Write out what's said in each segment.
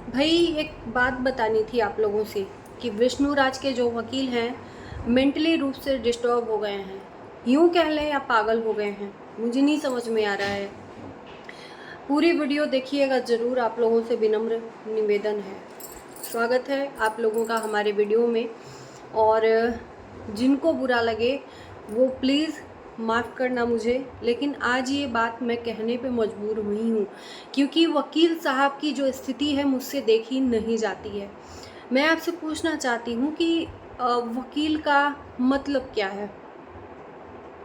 भाई एक बात बतानी थी आप लोगों से कि विष्णु राज के जो वकील हैं मेंटली रूप से डिस्टर्ब हो गए हैं, यूं कह लें या पागल हो गए हैं। मुझे नहीं समझ में आ रहा है। पूरी वीडियो देखिएगा ज़रूर, आप लोगों से विनम्र निवेदन है। स्वागत है आप लोगों का हमारे वीडियो में। और जिनको बुरा लगे वो प्लीज़ माफ़ करना मुझे, लेकिन आज ये बात मैं कहने पे मजबूर हुई हूँ क्योंकि वकील साहब की जो स्थिति है मुझसे देखी नहीं जाती है। मैं आपसे पूछना चाहती हूँ कि वकील का मतलब क्या है,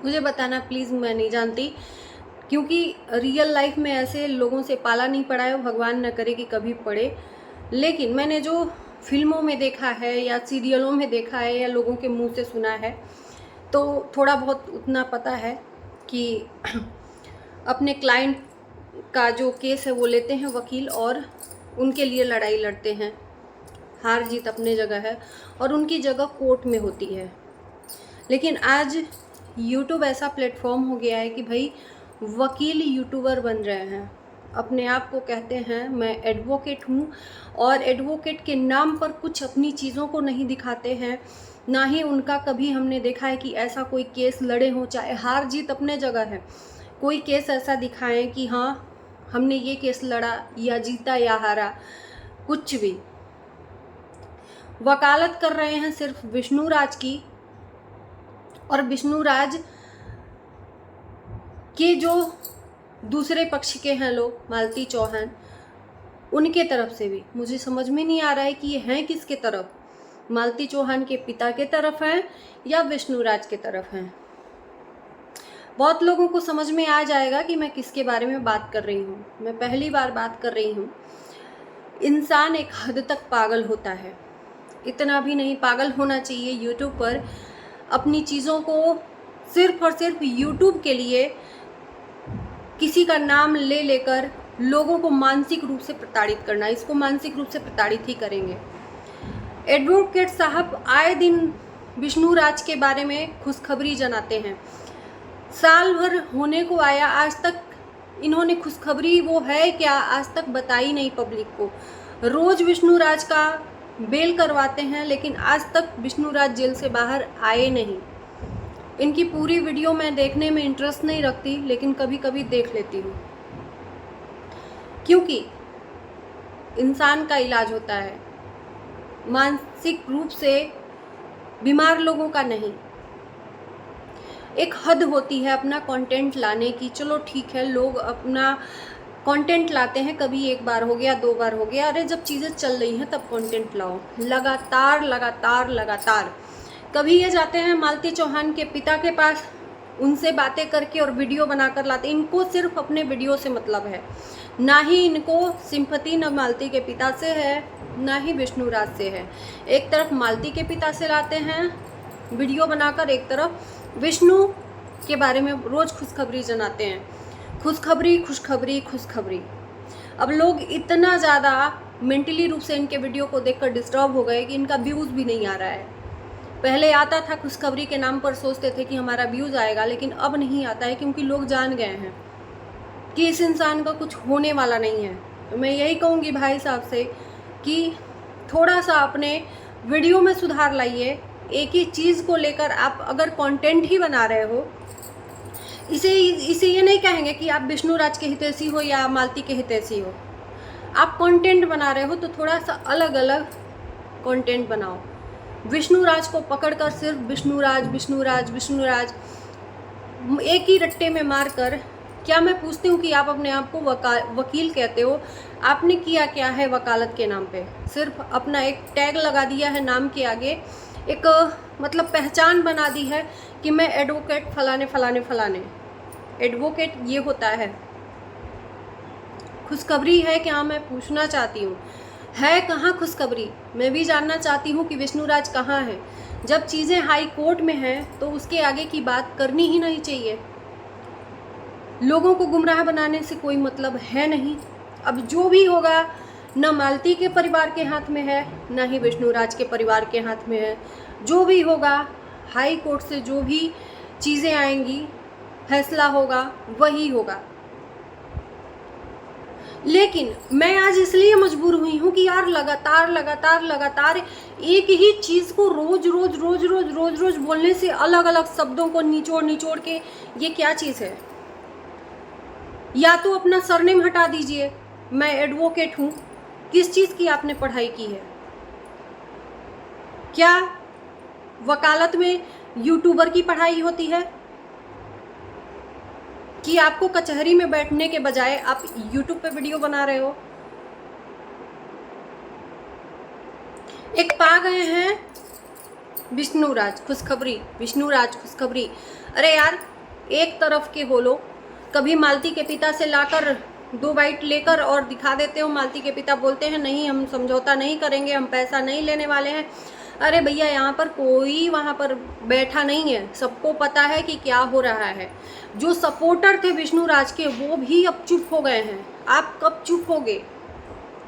मुझे बताना प्लीज़। मैं नहीं जानती क्योंकि रियल लाइफ में ऐसे लोगों से पाला नहीं पड़ा है, भगवान न करे कि कभी पड़े। लेकिन मैंने जो फिल्मों में देखा है या सीरियलों में देखा है या लोगों के मुंह से सुना है, तो थोड़ा बहुत उतना पता है कि अपने क्लाइंट का जो केस है वो लेते हैं वकील और उनके लिए लड़ाई लड़ते हैं। हार जीत अपने जगह है और उनकी जगह कोर्ट में होती है। लेकिन आज यूट्यूब ऐसा प्लेटफॉर्म हो गया है कि भाई वकील यूट्यूबर बन रहे हैं। अपने आप को कहते हैं मैं एडवोकेट हूँ, और एडवोकेट के नाम पर कुछ अपनी चीज़ों को नहीं दिखाते हैं। ना ही उनका कभी हमने देखा है कि ऐसा कोई केस लड़े हों, चाहे हार जीत अपने जगह है। कोई केस ऐसा दिखाएं कि हाँ हमने ये केस लड़ा या जीता या हारा, कुछ भी। वकालत कर रहे हैं सिर्फ विष्णु राज की, और विष्णु राज के जो दूसरे पक्ष के हैं लोग, मालती चौहान, उनके तरफ से भी मुझे समझ में नहीं आ रहा है कि ये हैं किसके तरफ। मालती चौहान के पिता के तरफ हैं या विष्णु राज के तरफ हैं। बहुत लोगों को समझ में आ जाएगा कि मैं किसके बारे में बात कर रही हूँ। मैं पहली बार बात कर रही हूँ। इंसान एक हद तक पागल होता है, इतना भी नहीं पागल होना चाहिए यूट्यूब पर अपनी चीज़ों को सिर्फ और सिर्फ यूट्यूब के लिए किसी का नाम ले लेकर लोगों को मानसिक रूप से प्रताड़ित करना। इसको मानसिक रूप से प्रताड़ित ही करेंगे। एडवोकेट साहब आए दिन विष्णु राज के बारे में खुशखबरी जनाते हैं। साल भर होने को आया, आज तक इन्होंने खुशखबरी वो है क्या आज तक बताई नहीं पब्लिक को। रोज विष्णु राज का बेल करवाते हैं लेकिन आज तक विष्णु राज जेल से बाहर आए नहीं। इनकी पूरी वीडियो मैं देखने में इंटरेस्ट नहीं रखती, लेकिन कभी कभी देख लेती हूँ क्योंकि इंसान का इलाज होता है, मानसिक रूप से बीमार लोगों का नहीं। एक हद होती है अपना कंटेंट लाने की। चलो ठीक है, लोग अपना कंटेंट लाते हैं, कभी एक बार हो गया, दो बार हो गया। अरे जब चीज़ें चल रही हैं तब कंटेंट लाओ, लगातार लगातार लगातार। कभी ये जाते हैं मालती चौहान के पिता के पास, उनसे बातें करके और वीडियो बनाकर लाते। इनको सिर्फ अपने वीडियो से मतलब है, ना ही इनको सिंपैथी न मालती के पिता से है ना ही विष्णु राज से है। एक तरफ मालती के पिता से लाते हैं वीडियो बनाकर, एक तरफ विष्णु के बारे में रोज़ खुशखबरी जनाते हैं। खुशखबरी खुशखबरी खुशखबरी। अब लोग इतना ज़्यादा मेंटली रूप से इनके वीडियो को देखकर डिस्टर्ब हो गए कि इनका व्यूज़ भी नहीं आ रहा है। पहले आता था, खुशखबरी के नाम पर सोचते थे कि हमारा व्यूज़ आएगा, लेकिन अब नहीं आता है क्योंकि लोग जान गए हैं कि इस इंसान का कुछ होने वाला नहीं है। तो मैं यही कहूँगी भाई साहब से कि थोड़ा सा अपने वीडियो में सुधार लाइए। एक ही चीज़ को लेकर आप अगर कंटेंट ही बना रहे हो, इसे ये नहीं कहेंगे कि आप विष्णु राज के हितैषी हो या मालती के हितैषी हो। आप कंटेंट बना रहे हो तो थोड़ा सा अलग अलग कंटेंट बनाओ। विष्णु राज को पकड़कर सिर्फ विष्णु राज विष्णु राज विष्णु राज एक ही रट्टे में मारकर, क्या मैं पूछती हूँ कि आप अपने आप को वकील कहते हो, आपने किया क्या है वकालत के नाम पे? सिर्फ अपना एक टैग लगा दिया है नाम के आगे, एक मतलब पहचान बना दी है कि मैं एडवोकेट फलाने फलाने फलाने। एडवोकेट ये होता है। खुशखबरी है क्या, मैं पूछना चाहती हूँ, है कहाँ खुशखबरी? मैं भी जानना चाहती हूँ कि विष्णु राज कहाँ है। जब चीज़ें हाई कोर्ट में हैं तो उसके आगे की बात करनी ही नहीं चाहिए। लोगों को गुमराह बनाने से कोई मतलब है नहीं। अब जो भी होगा, न मालती के परिवार के हाथ में है न ही विष्णु राज के परिवार के हाथ में है। जो भी होगा हाई कोर्ट से जो भी चीज़ें आएंगी, फैसला होगा वही होगा। लेकिन मैं आज इसलिए मजबूर हुई हूँ कि यार लगातार एक ही चीज़ को रोज बोलने से, अलग अलग शब्दों को निचोड़ के, ये क्या चीज़ है? या तो अपना सरनेम हटा दीजिए, मैं एडवोकेट हूँ। किस चीज़ की आपने पढ़ाई की है? क्या वकालत में यूट्यूबर की पढ़ाई होती है? कि आपको कचहरी में बैठने के बजाय आप यूट्यूब पे वीडियो बना रहे हो? एक पा गए हैं विष्णुराज खुशखबरी। अरे यार, एक तरफ के बोलो, कभी मालती के पिता से लाकर 2 बाइट लेकर और दिखा देते हो। मालती के पिता बोलते हैं नहीं, हम समझौता नहीं करेंगे, हम पैसा नहीं लेने वाले हैं। अरे भैया, यहाँ पर कोई वहाँ पर बैठा नहीं है, सबको पता है कि क्या हो रहा है। जो सपोर्टर थे विष्णुराज के, वो भी अब चुप हो गए हैं। आप कब चुप होगे?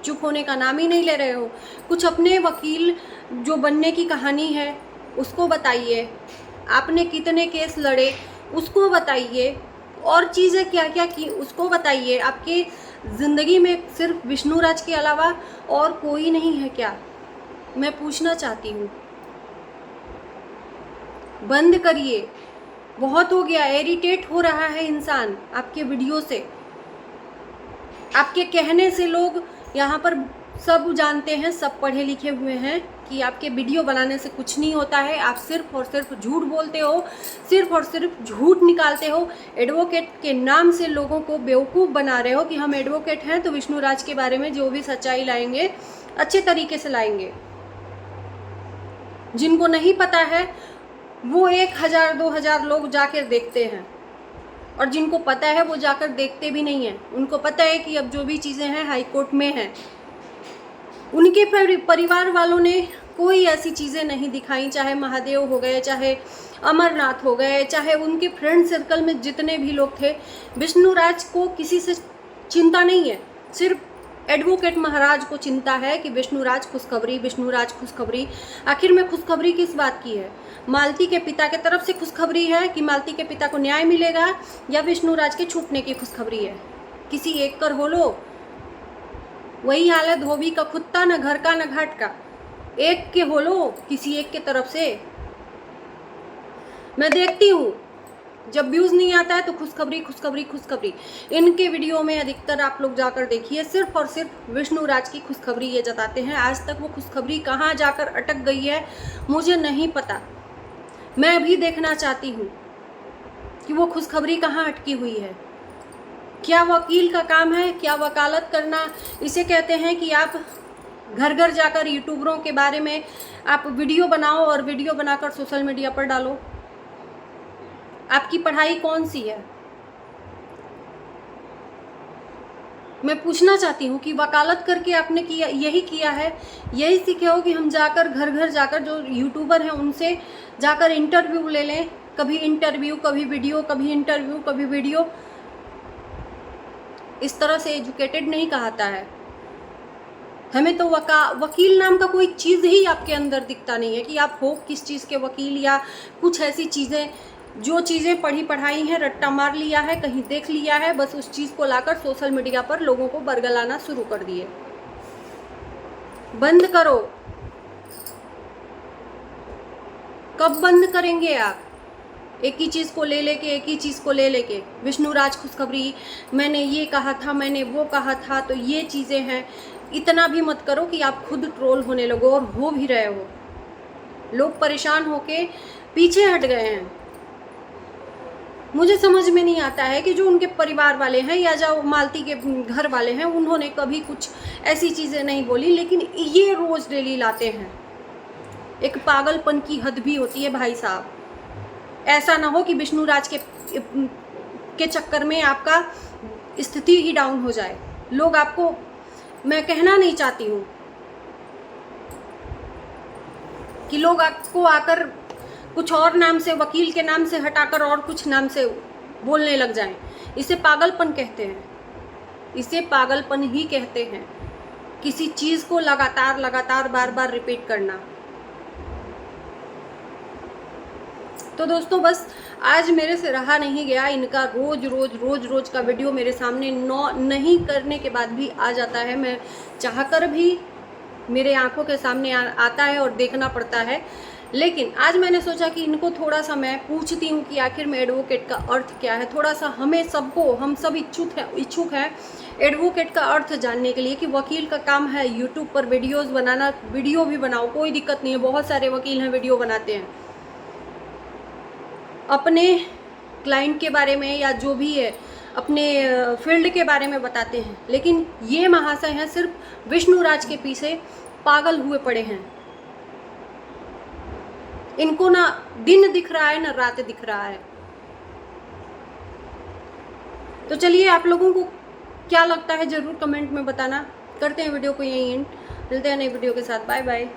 चुप होने का नाम ही नहीं ले रहे हो। कुछ अपने वकील जो बनने की कहानी है उसको बताइए, आपने कितने केस लड़े उसको बताइए, और चीज़ें क्या क्या की उसको बताइए। आपके ज़िंदगी में सिर्फ विष्णुराज के अलावा और कोई नहीं है क्या? मैं पूछना चाहती हूँ। बंद करिए, बहुत हो गया। इरिटेट हो रहा है इंसान आपके वीडियो से, आपके कहने से। लोग यहाँ पर सब जानते हैं, सब पढ़े लिखे हुए हैं कि आपके वीडियो बनाने से कुछ नहीं होता है। आप सिर्फ और सिर्फ झूठ बोलते हो, सिर्फ और सिर्फ झूठ निकालते हो। एडवोकेट के नाम से लोगों को बेवकूफ़ बना रहे हो कि हम एडवोकेट हैं तो विष्णुराज के बारे में जो भी सच्चाई लाएंगे अच्छे तरीके से लाएंगे। जिनको नहीं पता है वो 1000-2000 लोग जाकर देखते हैं, और जिनको पता है वो जाकर देखते भी नहीं हैं। उनको पता है कि अब जो भी चीज़ें हैं हाई कोर्ट में हैं। उनके परिवार वालों ने कोई ऐसी चीज़ें नहीं दिखाई, चाहे महादेव हो गए, चाहे अमरनाथ हो गए, चाहे उनके फ्रेंड सर्कल में जितने भी लोग थे। विष्णुराज को किसी से चिंता नहीं है, सिर्फ एडवोकेट महाराज को चिंता है कि विष्णुराज खुशखबरी। आखिर में खुशखबरी किस बात की है? मालती के पिता के तरफ से खुशखबरी है कि मालती के पिता को न्याय मिलेगा, या विष्णुराज के छूटने की खुशखबरी है? किसी एक कर हो लो। वही हाल है धोबी का कुत्ता, न घर का न घाट का। एक के हो लो, किसी एक के तरफ से। मैं देखती हूँ जब व्यूज़ नहीं आता है तो खुशखबरी। इनके वीडियो में अधिकतर आप लोग जाकर देखिए, सिर्फ और सिर्फ विष्णुराज की खुशखबरी ये जताते हैं। आज तक वो खुशखबरी कहाँ जाकर अटक गई है मुझे नहीं पता। मैं भी देखना चाहती हूँ कि वो खुशखबरी कहाँ अटकी हुई है। क्या वकील का काम है? क्या वकालत करना इसे कहते हैं कि आप घर घर जाकर यूट्यूबरों के बारे में आप वीडियो बनाओ और वीडियो बनाकर सोशल मीडिया पर डालो? आपकी पढ़ाई कौन सी है? मैं पूछना चाहती हूँ कि वकालत करके आपने किया, यही किया है, यही सीखे हो कि हम जाकर घर घर जाकर जो यूट्यूबर हैं उनसे जाकर इंटरव्यू ले लें? कभी इंटरव्यू, कभी वीडियो, कभी इंटरव्यू, कभी वीडियो। इस तरह से एजुकेटेड नहीं कहता है। हमें तो वकील नाम का कोई चीज़ ही आपके अंदर दिखता नहीं है कि आप हो किस चीज़ के वकील, या कुछ ऐसी चीज़ें जो चीज़ें पढ़ी पढ़ाई हैं, रट्टा मार लिया है, कहीं देख लिया है, बस उस चीज़ को लाकर सोशल मीडिया पर लोगों को बरगलाना शुरू कर दिए। बंद करो। कब बंद करेंगे आप? एक ही चीज़ को ले लेके विष्णुराज खुशखबरी, मैंने ये कहा था, मैंने वो कहा था, तो ये चीज़ें हैं। इतना भी मत करो कि आप खुद ट्रोल होने लगो, और हो भी रहे हो। लोग परेशान होके पीछे हट गए हैं। मुझे समझ में नहीं आता है कि जो उनके परिवार वाले हैं या जो मालती के घर वाले हैं, उन्होंने कभी कुछ ऐसी चीज़ें नहीं बोली, लेकिन ये रोज़ डेली लाते हैं। एक पागलपन की हद भी होती है भाई साहब। ऐसा ना हो कि विष्णुराज के चक्कर में आपका स्थिति ही डाउन हो जाए। लोग आपको, मैं कहना नहीं चाहती हूँ कि लोग आपको आकर कुछ और नाम से, वकील के नाम से हटाकर और कुछ नाम से बोलने लग जाएं। इसे पागलपन कहते हैं, इसे पागलपन ही कहते हैं। किसी चीज़ को लगातार बार बार रिपीट करना। तो दोस्तों बस आज मेरे से रहा नहीं गया, इनका रोज का वीडियो मेरे सामने नहीं करने के बाद भी आ जाता है। मैं चाहकर भी मेरे आंखों के सामने आता है और देखना पड़ता है। लेकिन आज मैंने सोचा कि इनको थोड़ा सा मैं पूछती हूँ कि आखिर में एडवोकेट का अर्थ क्या है। थोड़ा सा हम सब इच्छुक हैं एडवोकेट का अर्थ जानने के लिए कि वकील का काम है यूट्यूब पर वीडियोस बनाना। वीडियो भी बनाओ, कोई दिक्कत नहीं है, बहुत सारे वकील हैं वीडियो बनाते हैं अपने क्लाइंट के बारे में या जो भी है अपने फील्ड के बारे में बताते हैं। लेकिन ये महाशय हैं सिर्फ विष्णुराज के पीछे पागल हुए पड़े हैं। इनको ना दिन दिख रहा है ना रात दिख रहा है। तो चलिए, आप लोगों को क्या लगता है जरूर कमेंट में बताना। करते हैं वीडियो को यहीं एंड, मिलते हैं नई वीडियो के साथ। Bye bye.